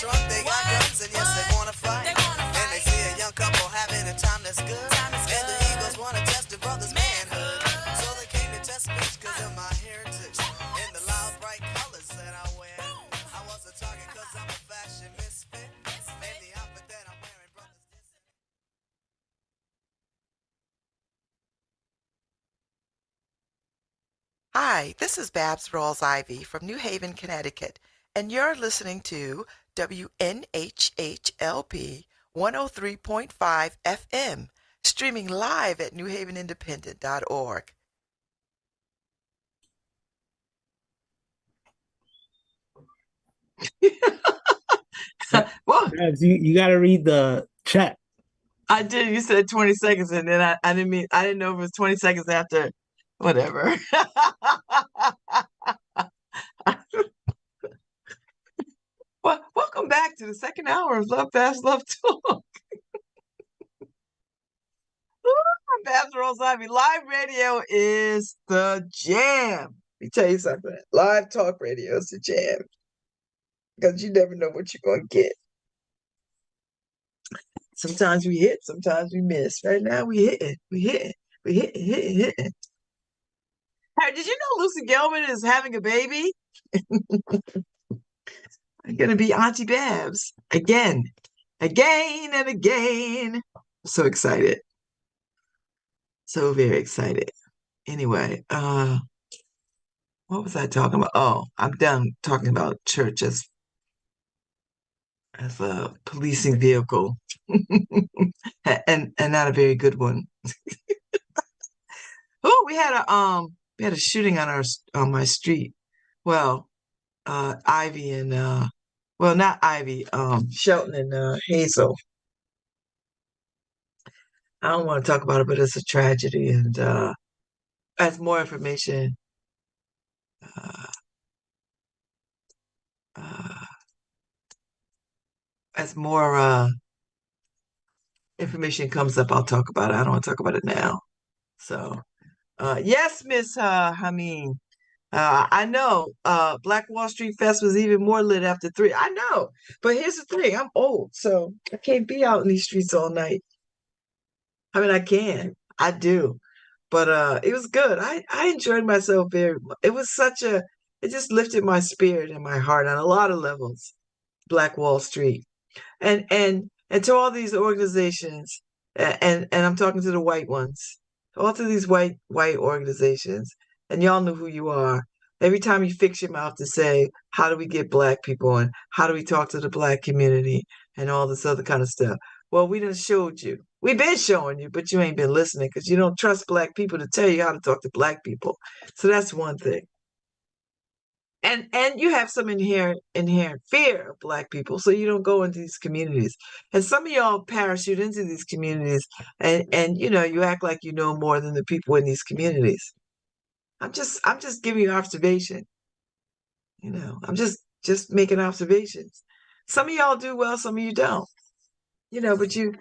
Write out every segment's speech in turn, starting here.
trunk, they got guns, and yes, they wanna fight. And they see a young couple having a time that's good. And the Eagles wanna test the brother's manhood. So they came to test me because of my heritage. And the loud, bright colors that I wear. I was a target because I'm a fashion misfit. And the outfit that I'm wearing, brothers. Hi, this is Babz Rawls-Ivy from New Haven, Connecticut, and you're listening to WNHHLP 103.5 FM, streaming live at newhavenindependent.org. Well, Babz, you got to read the chat. I did. You said 20 seconds, and then I didn't know if it was 20 seconds after, whatever. Well, welcome back to the second hour of LoveBabz, LoveTalk. I'm Babz Rawls-Ivy. Live radio is the jam. Let me tell you something. Live talk radio is the jam. Because you never know what you're going to get. Sometimes we hit, sometimes we miss. Right now, we hit it. We hit it. We hit it. Hey, did you know Lucy Gelman is having a baby? I'm going to be Auntie Babz again and again. I'm so excited. So very excited. Anyway, what was I talking about? Oh, I'm done talking about church as a policing vehicle. and not a very good one. Oh, we had a shooting on my street. Well, Ivy and well, not Ivy, Shelton and Hazel. I don't want to talk about it, but it's a tragedy. And as more information as more information comes up, I'll talk about it. I don't want to talk about it now. So, yes, Miss Hameen. I know Black Wall Street Fest was even more lit after 3. I know. But here's the thing. I'm old, so I can't be out in these streets all night. I mean, I can. I do. But it was good. I enjoyed myself very much. It just lifted my spirit and my heart on a lot of levels. Black Wall Street. And to all these organizations, and I'm talking to the white ones, all to these white organizations, and y'all know who you are. Every time you fix your mouth to say, how do we get Black people and how do we talk to the Black community and all this other kind of stuff? Well, we done showed you. We've been showing you, but you ain't been listening because you don't trust Black people to tell you how to talk to Black people. So that's one thing. And you have some inherent fear of Black people, so you don't go into these communities. And some of y'all parachute into these communities, and you act like you know more than the people in these communities. I'm just giving you observation. I'm just making observations. Some of y'all do well, some of you don't. But you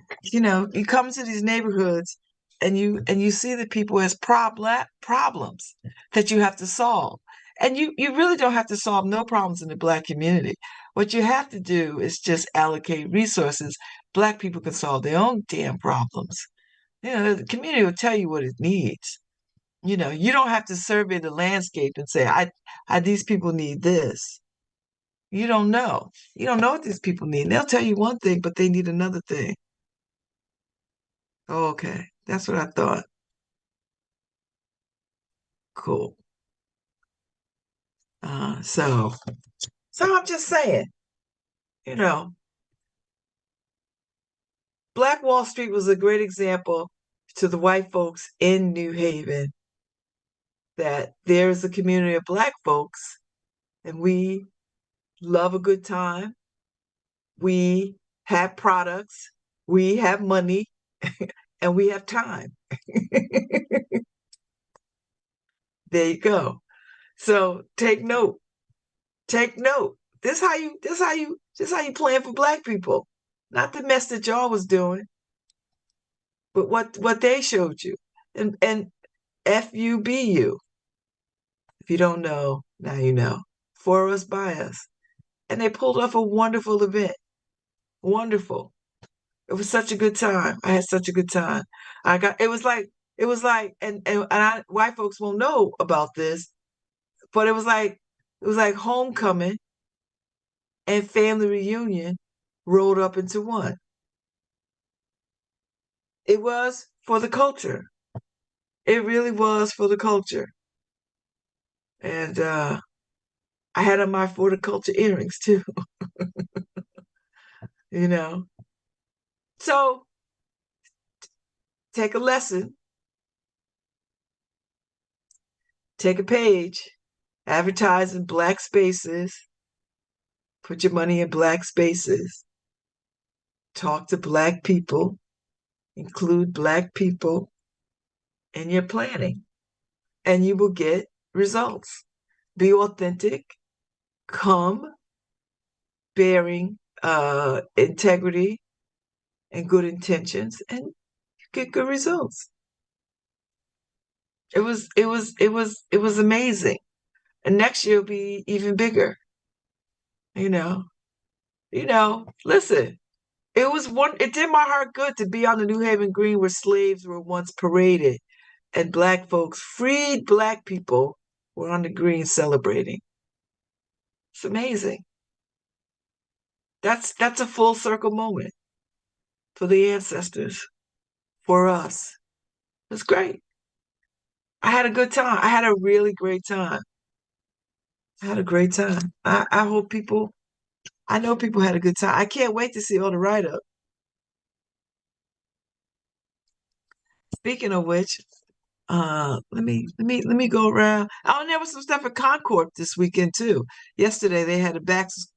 come to these neighborhoods and you see the people as problems that you have to solve. And you really don't have to solve no problems in the Black community. What you have to do is just allocate resources. Black people can solve their own damn problems. The community will tell you what it needs. You don't have to survey the landscape and say, these people need this. You don't know. You don't know what these people need. They'll tell you one thing, but they need another thing. Oh, okay. That's what I thought. Cool. So I'm just saying, Black Wall Street was a great example to the white folks in New Haven that there's a community of Black folks and we love a good time. We have products, we have money, and we have time. There you go. So take note. Take note. This how you plan for Black people. Not the mess that y'all was doing, but what they showed you. And FUBU. If you don't know, now you know. For us, by us. and they pulled off a wonderful event. Wonderful. It was such a good time. I had such a good time. It was like, white folks won't know about this, but it was like homecoming and family reunion rolled up into one. It was for the culture. It really was for the culture. And I had on my for the culture earrings too, you know. So take a lesson, take a page, advertise in black spaces, put your money in black spaces, talk to black people, include black people in your planning, and you will get results. Be authentic, come bearing integrity and good intentions, and you get good results. It was amazing. And next year will be even bigger. You know, listen, it did my heart good to be on the New Haven Green where slaves were once paraded and black folks, freed black people, were on the green celebrating. It's amazing. That's a full circle moment for the ancestors, for us. It's great. I had a good time. I had a really great time. I had a great time. I hope I know people had a good time. I can't wait to see all the write-up. Speaking of which, let me go around. Oh, and there was some stuff at Concord this weekend too. Yesterday they had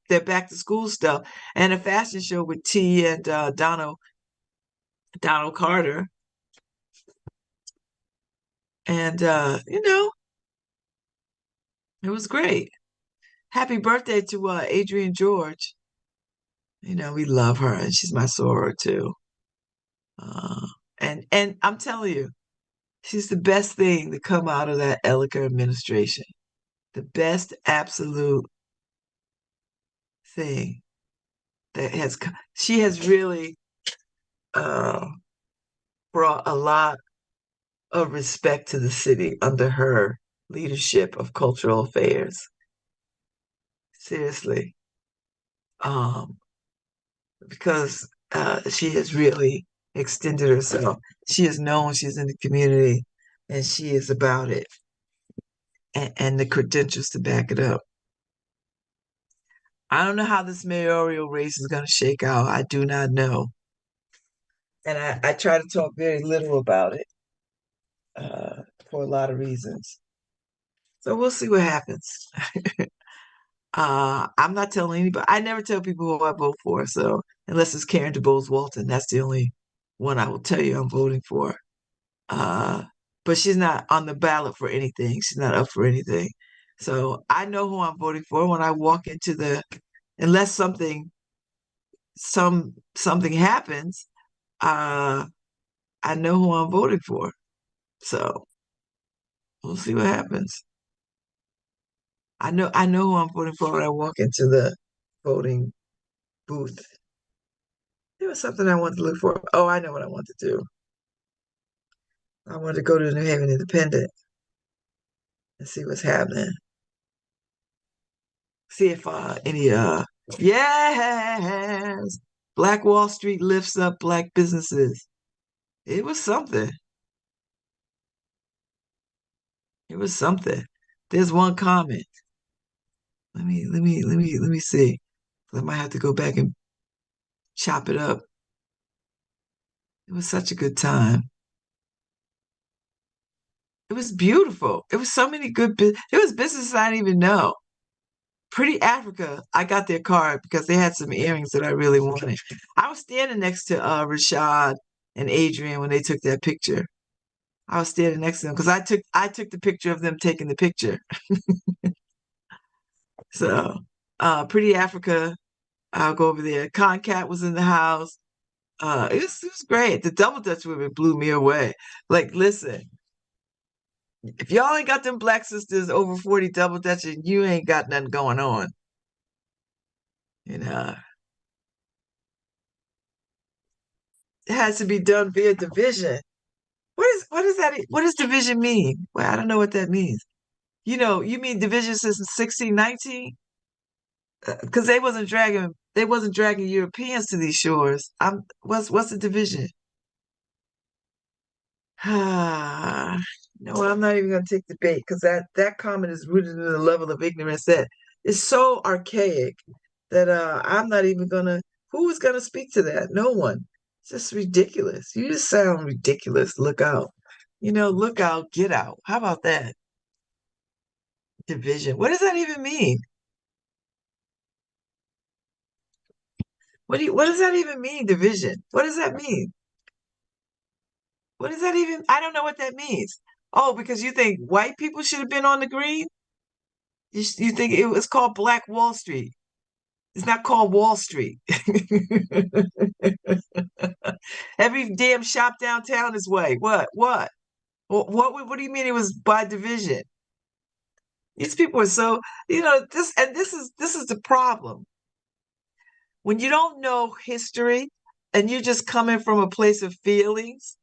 their back to school stuff and a fashion show with T and Donald Carter. And it was great. Happy birthday to Adrian George. We love her, and she's my soror too. And I'm telling you, she's the best thing to come out of that Elliker administration. The best absolute thing that she has really brought a lot of respect to the city under her leadership of cultural affairs. Seriously. Because she has really extended herself. She is known, she's in the community, and she is about it. And the credentials to back it up. I don't know how this mayoral race is going to shake out. I do not know. And I try to talk very little about it for a lot of reasons. So we'll see what happens. I'm not telling anybody. I never tell people who I vote for. So unless it's Karen DeBose Walton, that's the only one I will tell you I'm voting for. But she's not on the ballot for anything. She's not up for anything. So I know who I'm voting for when I walk into unless something happens, I know who I'm voting for. So we'll see what happens. I know who I'm voting for when I walk into the voting booth. There was something I wanted to look for. Oh, I know what I want to do. I want to go to the New Haven Independent and see what's happening. See if any yes, Black Wall Street lifts up black businesses. It was something. It was something. There's one comment. Let me see. I might have to go back and chop it up. It was such a good time. It was beautiful. It was so many good It was businesses I didn't even know. Pretty Africa, I got their card because they had some earrings that I really wanted. I was standing next to Rashad and Adrian when they took that picture. I was standing next to them because I took the picture of them taking the picture. So, Pretty Africa, I'll go over there. Concat was in the house. It was great. The double Dutch women blew me away. Like, listen, if y'all ain't got them black sisters over 40 double Dutch, you ain't got nothing going on. You know, it has to be done via division. What does that what does division mean? Well, I don't know what that means. You mean division since 1619? Because they wasn't dragging Europeans to these shores. What's the division? No, I'm not even going to take debate because that comment is rooted in a level of ignorance that is so archaic that I'm not even gonna. Who is gonna speak to that? No one. It's just ridiculous. You just sound ridiculous. Look out. Look out, get out. How about that? Division. What does that even mean? What does that even mean, division? What does that mean? What does that even I don't know what that means. Oh, because you think white people should have been on the green? You think it was called Black Wall Street. It's not called Wall Street. Every damn shop downtown is white. What? What do you mean it was by division? These people are so, this is the problem. When you don't know history and you're just coming from a place of feelings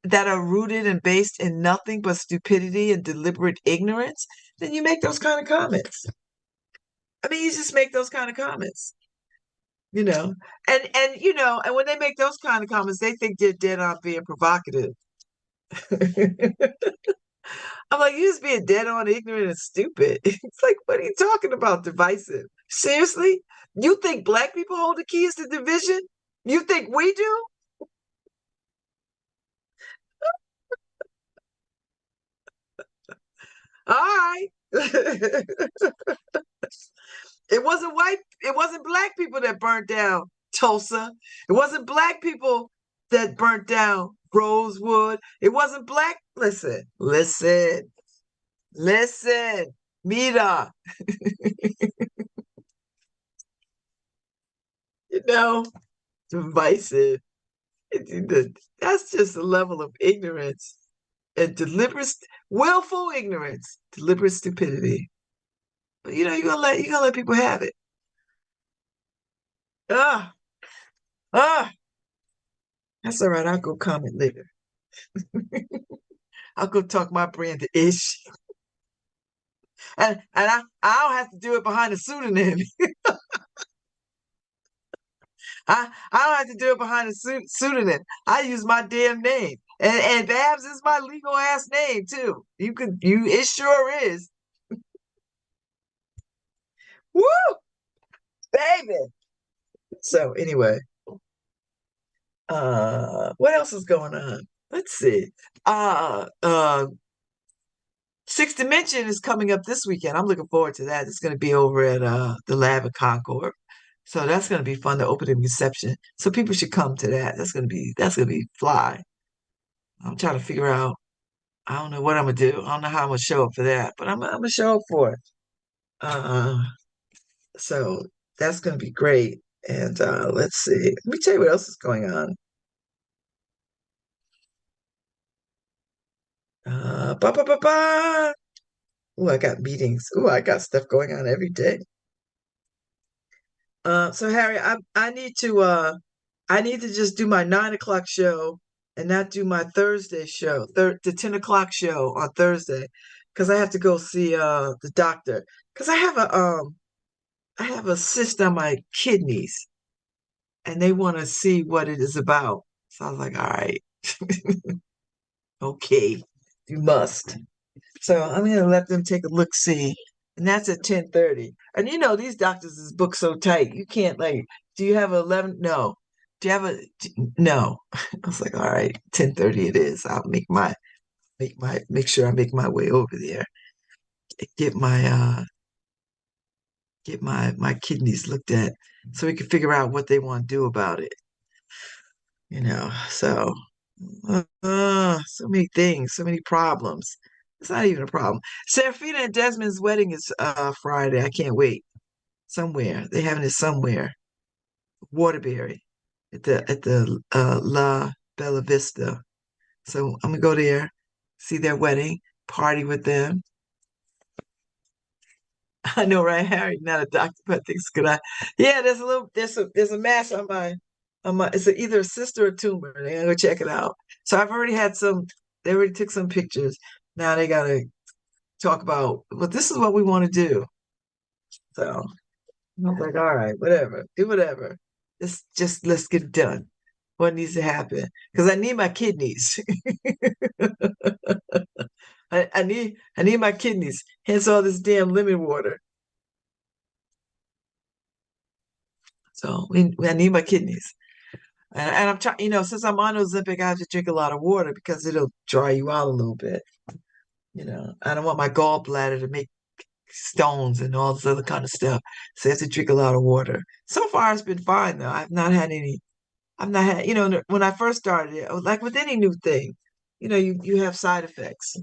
that are rooted and based in nothing but stupidity and deliberate ignorance, then you make those kind of comments. I mean, you just make those kind of comments, you know. And when they make those kind of comments, they think they're dead on being provocative. I'm like, you just being dead on ignorant and stupid. It's like, what are you talking about, divisive? Seriously? You think black people hold the keys to division? You think we do? All right. It wasn't black people that burnt down Tulsa. It wasn't black people that burnt down Rosewood. It wasn't black. Listen, Mira. You know, divisive. That's just a level of ignorance and deliberate, willful ignorance, deliberate stupidity. But you're gonna let people have it. Ah, ah. That's all right. I'll go comment later. I'll go talk my brand to Ish, and I don't have to do it behind a pseudonym. I don't have to do it behind a pseudonym. I use my damn name, and Babz is my legal ass name too. It sure is. Woo, baby. So anyway, what else is going on? Let's see. Sixth Dimension is coming up this weekend. I'm looking forward to that. It's going to be over at the Lab at Concord. So that's going to be fun, the opening reception. So people should come to that. That's gonna be fly. I'm trying to figure out. I don't know what I'm gonna do. I don't know how I'm gonna show up for that, but I'm gonna show up for it. Uh, so that's gonna be great. And let's see. Let me tell you what else is going on. Ba ba ba ba. Oh, I got meetings. Oh, I got stuff going on every day. So Harry, I need to just do my 9 o'clock show and not do my Thursday show, the 10 o'clock show on Thursday, because I have to go see the doctor. Because I have a cyst on my kidneys and they want to see what it is about. So I was like, all right, okay, you must. So I'm gonna let them take a look see. And that's at 10:30. And these doctors is booked so tight. You can't like, do you have 11? No. Do you have no. I was like, all right, 10:30 it is. I'll make sure I make my way over there. Get my kidneys looked at so we can figure out what they want to do about it. So so many things, so many problems. It's not even a problem. Serafina and Desmond's wedding is Friday. I can't wait. Somewhere. They're having it somewhere. Waterbury at the La Bella Vista. So I'm gonna go there, see their wedding, party with them. I know, right, Harry? Not a doctor, but I think it's a good idea. Yeah, there's a mass on my it's either a cyst or a tumor. They gotta go check it out. So I've already had some. They already took some pictures. Now they gotta talk about. Well, this is what we want to do. So I was like, all right, whatever, do whatever. Just let's get it done. What needs to happen? Because I need my kidneys. I need my kidneys. Hence all this damn lemon water. So I need my kidneys. And I'm trying, since I'm on Ozempic, I have to drink a lot of water because it'll dry you out a little bit. I don't want my gallbladder to make stones and all this other kind of stuff. So I have to drink a lot of water. So far, it's been fine though. I've not had, when I first started it, like with any new thing, you have side effects.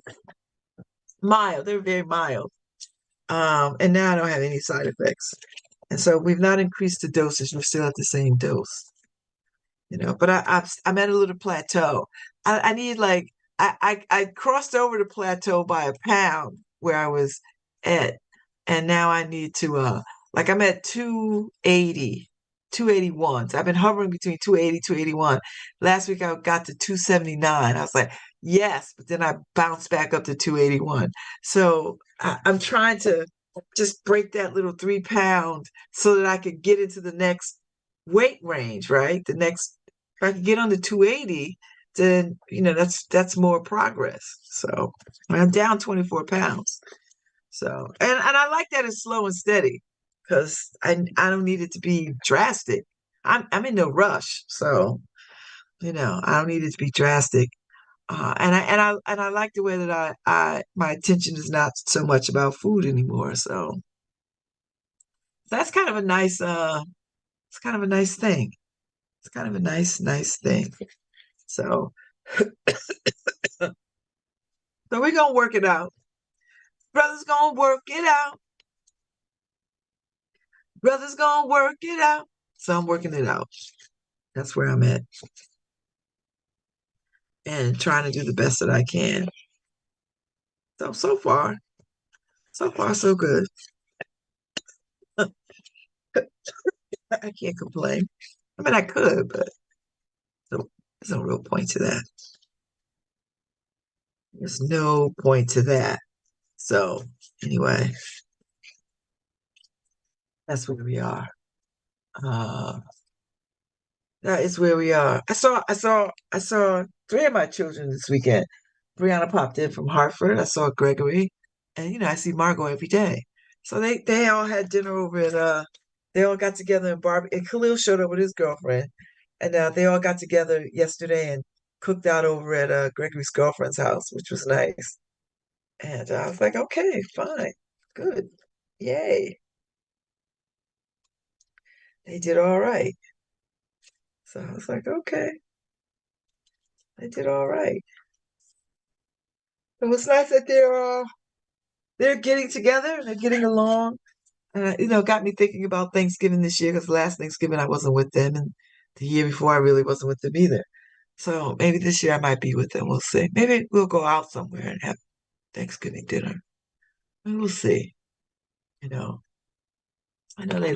Mild, they're very mild. And now I don't have any side effects. And so we've not increased the dosage. We're still at the same dose. But I'm at a little plateau. I need like I crossed over the plateau by a pound where I was at, and now I need to like I'm at 280, 281. So I've been hovering between 280, 281. Last week I got to 279. I was like, yes, but then I bounced back up to 281. So I'm trying to just break that little 3 pound so that I could get into the next weight range, right? If I can get under 280, then that's more progress. So I'm down 24 pounds. So and I like that it's slow and steady because I don't need it to be drastic. I'm in no rush, so I don't need it to be drastic. And I like the way that I my attention is not so much about food anymore. So that's kind of a nice it's kind of a nice thing. It's kind of a nice thing. So we're gonna work it out. Brother's gonna work it out. Brother's gonna work it out. So I'm working it out. That's where I'm at. And trying to do the best that I can. So far, so good. I can't complain. I mean, I could, but there's no real point to that. There's no point to that. So anyway, that's where we are. That is where we are. I saw three of my children this weekend. Brianna popped in from Hartford. I saw Gregory, and I see Margot every day. So they all had dinner over at they all got together and and Khalil showed up with his girlfriend, and they all got together yesterday and cooked out over at Gregory's girlfriend's house, which was nice. And I was like, okay, fine, good, yay. They did all right. So I was like, okay, they did all right. It was nice that they're getting together, they're getting along. Got me thinking about Thanksgiving this year because last Thanksgiving I wasn't with them, and the year before I really wasn't with them either. So maybe this year I might be with them. We'll see. Maybe we'll go out somewhere and have Thanksgiving dinner. We'll see. You know, I know they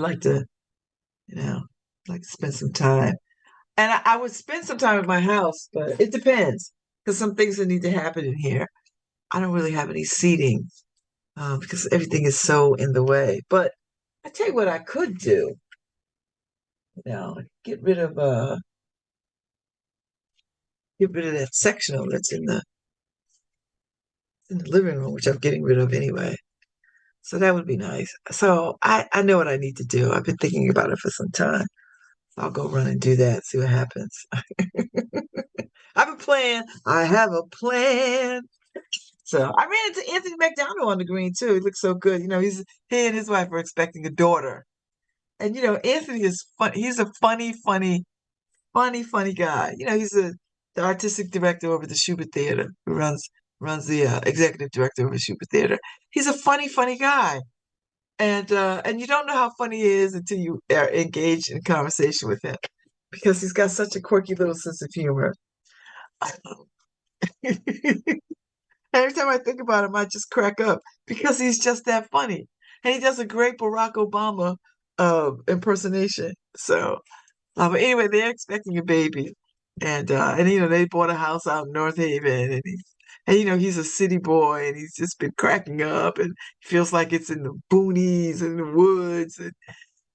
you know, like to spend some time. And I would spend some time at my house, but it depends because some things that need to happen in here. I don't really have any seating because everything is so in the way. But I tell you what I could do. Get rid of that sectional that's in the living room, which I'm getting rid of anyway. So that would be nice. So I know what I need to do. I've been thinking about it for some time. So I'll go run and do that, see what happens. I have a plan. I have a plan. So I ran into Anthony McDonald on the green too. He looks so good. He and his wife are expecting a daughter. And Anthony is fun. He's a funny guy. He's the artistic director over the Schubert Theater, who runs the executive director of the Schubert Theater. He's a funny guy, and you don't know how funny he is until you are engaged in conversation with him, because he's got such a quirky little sense of humor. Every time I think about him, I just crack up because he's just that funny. And he does a great Barack Obama impersonation. So, but anyway, they're expecting a baby, and they bought a house out in North Haven, and he's a city boy, and he's just been cracking up, and feels like it's in the boonies and the woods. And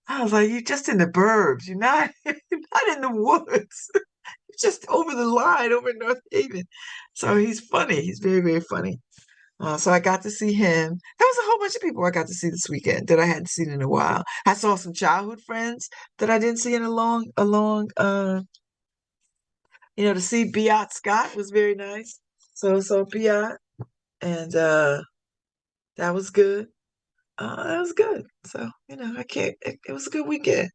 I was like, you're just in the burbs. You're not, you're not in the woods. You're just over the line, over in North Haven. So he's funny. He's very, very funny. So I got to see him. There was a whole bunch of people I got to see this weekend that I hadn't seen in a while. I saw some childhood friends that I didn't see in to see Biot Scott was very nice. So Biot, and that was good. That was good. So, I can't, it was a good weekend.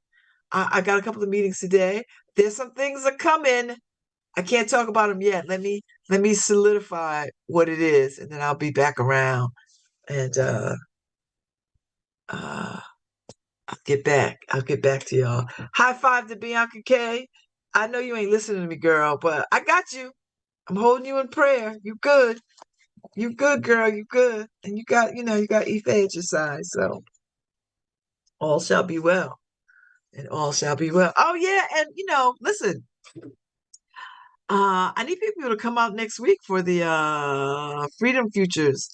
I got a couple of meetings today. There's some things that come in. I can't talk about them yet. Let me solidify what it is, and then I'll be back around, and uh I'll get back to y'all. High five to Bianca K. I know you ain't listening to me, girl, but I got you. I'm holding you in prayer. You good. You good, girl. You good. And you got Ife at your side. So all shall be well. And all shall be well. Oh yeah, and listen. I need people to come out next week for the Freedom Futures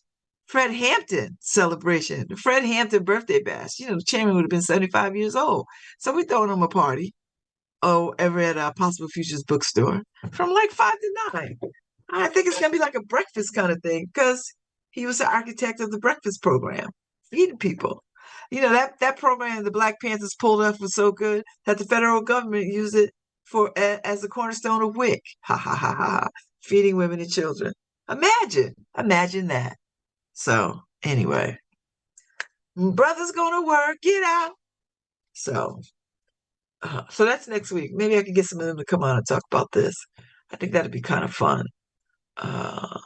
Fred Hampton celebration, the Fred Hampton birthday bash. The chairman would have been 75 years old. So we're throwing him a party. Oh, ever at Possible Futures bookstore from like 5 to 9. I think it's gonna be like a breakfast kind of thing because he was the architect of the breakfast program, feeding people. That program the Black Panthers pulled off was so good that the federal government used it as the cornerstone of WIC. Ha ha ha ha! Feeding women and children. Imagine that. So anyway, brother's gonna work it out. So that's next week. Maybe I can get some of them to come on and talk about this. I think that'd be kind of fun. Uh,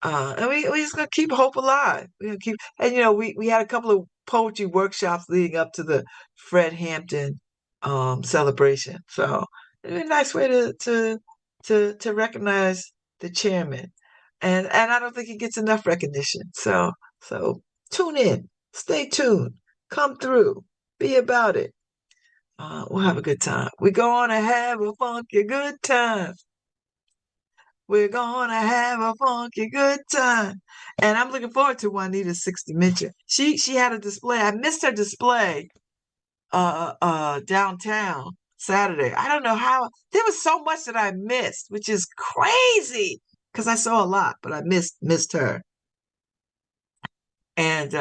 and we just gonna keep hope alive. We're gonna keep, and we had a couple of poetry workshops leading up to the Fred Hampton celebration. So it'd be a nice way to recognize the chairman, and I don't think he gets enough recognition. So tune in, stay tuned, come through, be about it. We'll have a good time. We're gonna have a funky good time. We're gonna have a funky good time. And I'm looking forward to Juanita's 60 Mention. She had a display. I missed her display downtown Saturday. I don't know how. There was so much that I missed, which is crazy because I saw a lot, but I missed her. And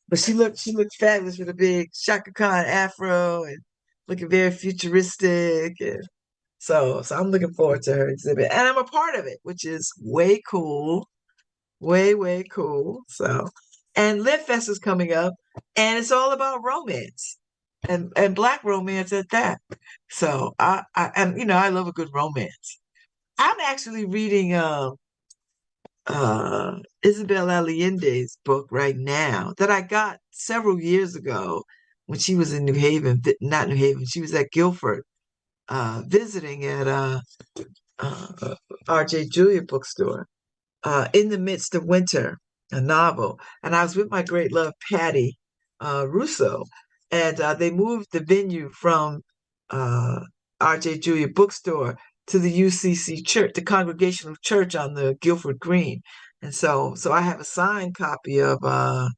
but she looked fabulous with a big Shaka Khan afro and looking very futuristic, and so I'm looking forward to her exhibit, and I'm a part of it, which is way cool, way cool. So, and Lit Fest is coming up, and it's all about romance and Black romance at that. So I love a good romance. I'm actually reading Isabel Allende's book right now that I got several years ago when she was in New Haven, not New Haven, she was at Guilford, visiting at R.J. Julia bookstore, In the Midst of Winter, a novel. And I was with my great love, Patty Russo, and they moved the venue from R.J. Julia bookstore to the UCC church, the Congregational Church on the Guilford Green. And so I have a signed copy of the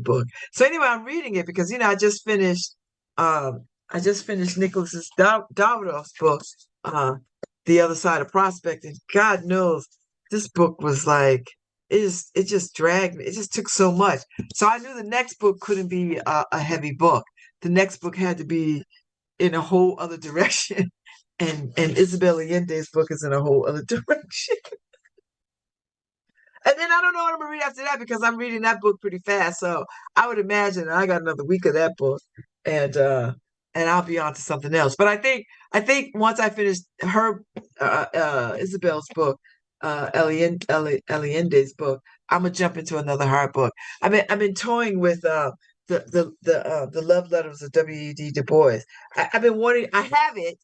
book. So anyway, I'm reading it because I just finished Nicholas Davidoff's book, The Other Side of Prospecting. God knows this book was like it just dragged me. It just took so much. So I knew the next book couldn't be a heavy book. The next book had to be in a whole other direction. And Isabel Allende's book is in a whole other direction. And then I don't know what I'm gonna read after that because I'm reading that book pretty fast. So I would imagine I got another week of that book, and I'll be on to something else. But I think once I finish her Isabel's book, Allende's book, I'm gonna jump into another hard book. I've been toying with the love letters of W.E.B. Du Bois. I've been wanting. I have it.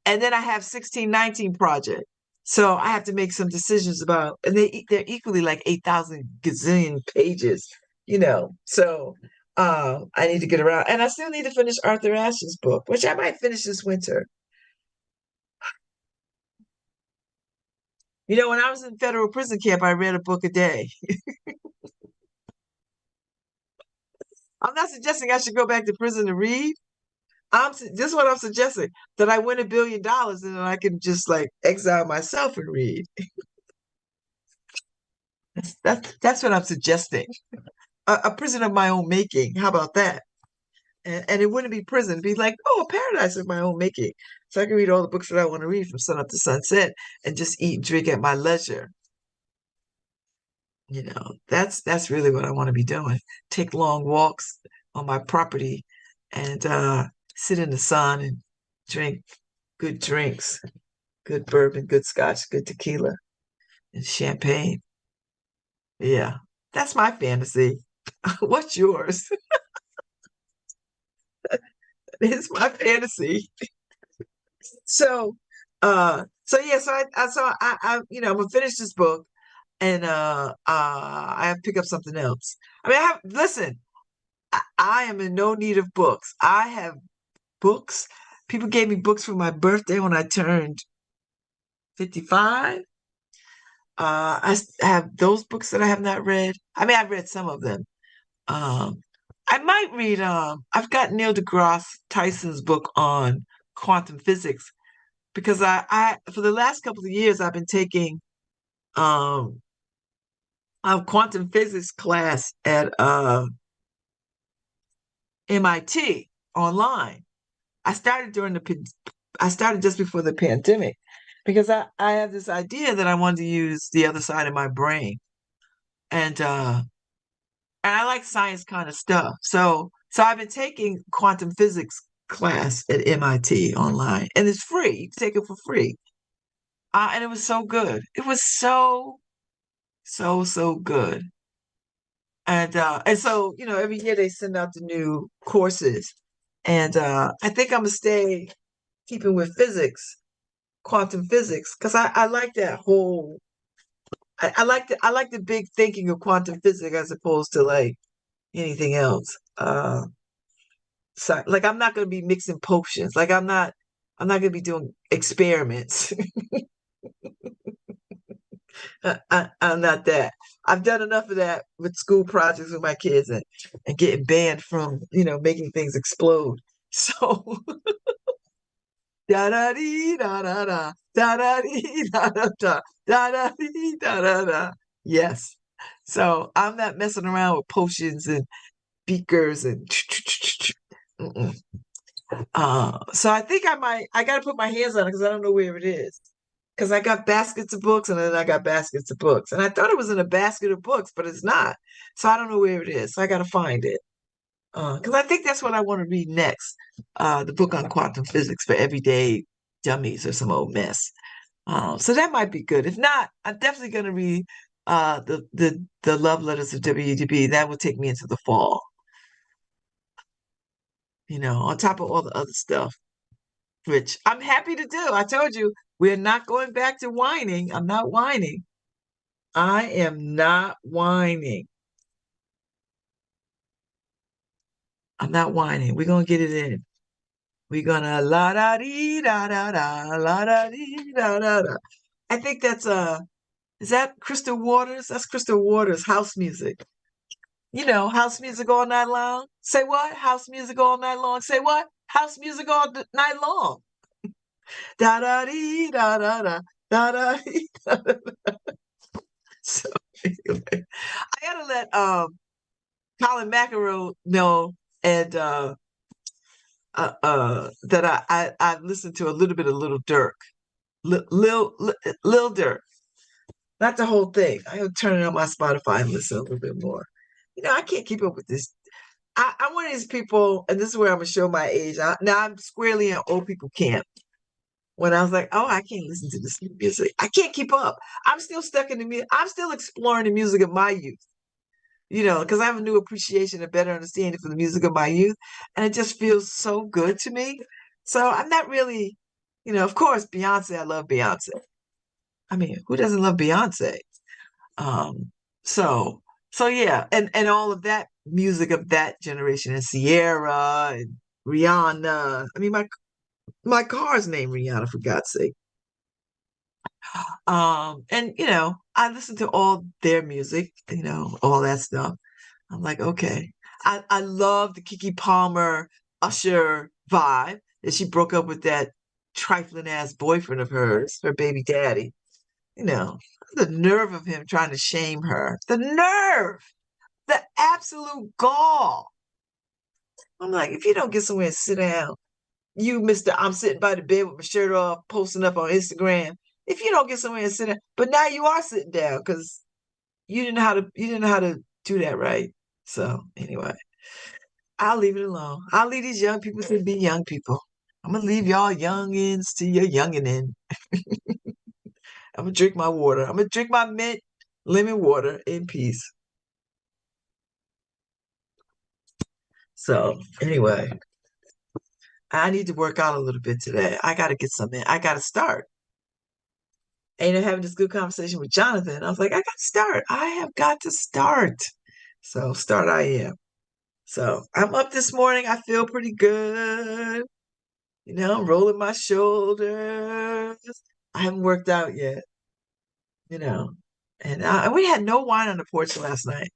And then I have 1619 project. So I have to make some decisions about, and they're equally like 8,000 gazillion pages, So I need to get around, and I still need to finish Arthur Ashe's book, which I might finish this winter. When I was in federal prison camp, I read a book a day. I'm not suggesting I should go back to prison to read. This is what I'm suggesting, that I win $1 billion and then I can just like exile myself and read. That's what I'm suggesting. A prison of my own making. How about that? And it wouldn't be prison. It'd be like, a paradise of my own making. So I can read all the books that I want to read from sun up to sunset and just eat and drink at my leisure. That's really what I want to be doing. Take long walks on my property and sit in the sun and drink good drinks, good bourbon, good scotch, good tequila, and champagne. Yeah, that's my fantasy. What's yours? It's my fantasy. I'm gonna finish this book, and I have to pick up something else. I mean, listen. I am in no need of books. I have books. People gave me books for my birthday when I turned 55. I have those books that I have not read. I mean, I've read some of them. I might read, I've got Neil deGrasse Tyson's book on quantum physics, because I for the last couple of years, I've been taking a quantum physics class at MIT online. I started just before the pandemic, because I have this idea that I wanted to use the other side of my brain. And I like science kind of stuff. So I've been taking quantum physics class at MIT online, and it's free. You can take it for free. And it was so good. It was so, so, so good. And so, every year they send out the new courses. And I think I'm gonna stay keeping with physics, quantum physics, because I like that whole I like the big thinking of quantum physics as opposed to like anything else. So like I'm not gonna be mixing potions. Like I'm not gonna be doing experiments. I'm not that. I've done enough of that with school projects with my kids, and getting banned from, making things explode. So da da dee da da da da da dee da da da da da dee da da da. Yes. So I'm not messing around with potions and beakers and mm-mm. So I think I gotta put my hands on it because I don't know where it is. Because I got baskets of books and then I got baskets of books. And I thought it was in a basket of books, but it's not. So I don't know where it is. So I gotta find it. Because I think that's what I want to read next. The book on quantum physics for everyday dummies or some old mess. So that might be good. If not, I'm definitely gonna read the love letters of WDB. That will take me into the fall. On top of all the other stuff, which I'm happy to do. I told you, we're not going back to whining. I'm not whining. I am not whining. I'm not whining. We're gonna get it in. We're gonna la da dee da da da la da dee da da da. I think that's is that Crystal Waters? That's Crystal Waters' house music. House music all night long. Say what? House music all night long. Say what? House music all night long. Da da dee da da da da da dee da da da. So anyway, I gotta let Colin McEnroe know, and that I listened to a little bit of Little Dirk, Lil Durk, not the whole thing. I will turn it on my Spotify and listen a little bit more. I can't keep up with this. I'm one of these people, and this is where I'm gonna show my age. Now I'm squarely in old people camp. When I was like, oh, I can't listen to this new music. I can't keep up. I'm still stuck in the music. I'm still exploring the music of my youth. Because I have a new appreciation, a better understanding for the music of my youth, and it just feels so good to me. So I'm not really, Of course, Beyonce, I love Beyonce. I mean, who doesn't love Beyonce? Um, so yeah, and all of that music of that generation, and Sierra and Rihanna. I mean, my car's named Rihanna, for God's sake. And I listen to all their music, all that stuff. I'm like, okay. I love the Keke Palmer Usher vibe that she broke up with that trifling ass boyfriend of hers, her baby daddy. The nerve of him trying to shame her. The nerve, the absolute gall. I'm like, if you don't get somewhere and sit down, you Mr. I'm sitting by the bed with my shirt off, posting up on Instagram. If you don't get somewhere and sit down, but now you are sitting down because you didn't know how to do that right. So anyway, I'll leave it alone. I'll leave these young people to be young people. I'm gonna leave y'all youngins to your younginin'. I'm gonna drink my water. I'm gonna drink my mint lemon water in peace. So anyway, I need to work out a little bit today. I gotta get some in. I gotta start. And having this good conversation with Jonathan, I was like, I gotta start. I have got to start. So start I am. So I'm up this morning. I feel pretty good. I'm rolling my shoulders. I haven't worked out yet. And we had no wine on the porch last night.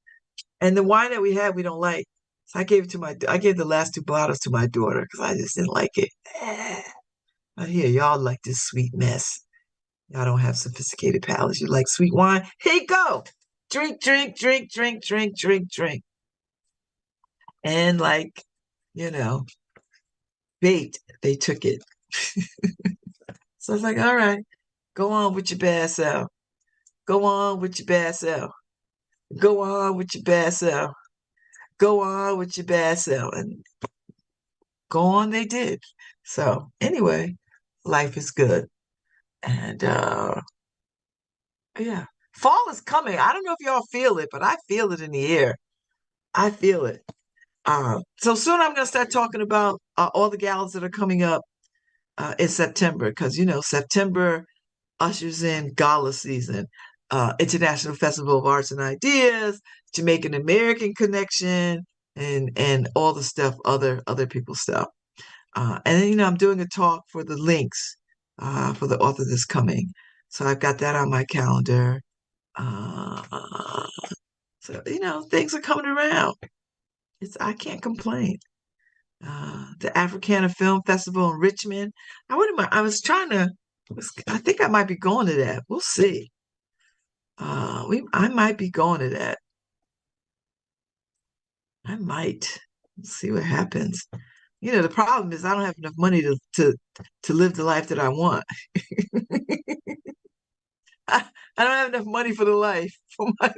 And the wine that we had, we don't like. So I gave the last 2 bottles to my daughter because I just didn't like it. I hear y'all like this sweet mess. Y'all don't have sophisticated palates. You like sweet wine? Here you go. Drink, drink, drink, drink, drink, drink, drink. And bait, they took it. So I was like, all right, go on with your bad self. Go on with your bad self. Go on with your bad self. Go on with your bad self. And go on they did. So anyway, life is good. And yeah, fall is coming. I don't know if y'all feel it, but I feel it in the air. I feel it. So soon I'm going to start talking about all the galas that are coming up in September, because September ushers in gala season, International Festival of Arts and Ideas, Jamaican American Connection, and all the stuff, other people's stuff. And then I'm doing a talk for the Links for the author that's coming. So I've got that on my calendar. So things are coming around. I can't complain. The Africana Film Festival in Richmond. I think I might be going to that. We'll see. I might be going to that. I might. We'll see what happens. The problem is I don't have enough money to live the life that I want. I don't have enough money for my life. I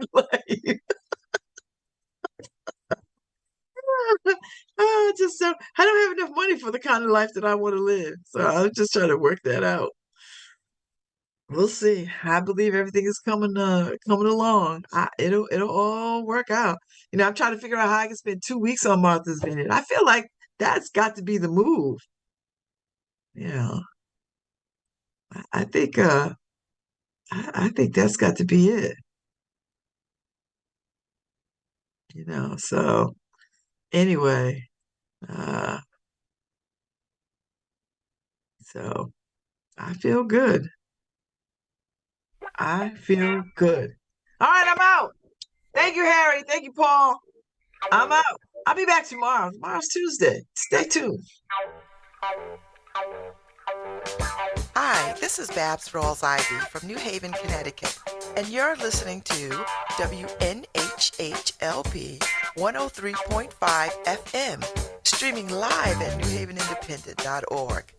don't have enough money for the kind of life that I want to live. So I'm just trying to work that out. We'll see. I believe everything is coming along. It'll all work out. I'm trying to figure out how I can spend 2 weeks on Martha's Vineyard. I feel like that's got to be the move. I think I think that's got to be it. So anyway, so I feel good. I feel good. All right, I'm out. Thank you, Harry. Thank you, Paul. I'm out. I'll be back tomorrow. Tomorrow's Tuesday. Stay tuned. Hi, this is Babz Rawls-Ivy from New Haven, Connecticut, and you're listening to WNHHLP 103.5 FM, streaming live at newhavenindependent.org.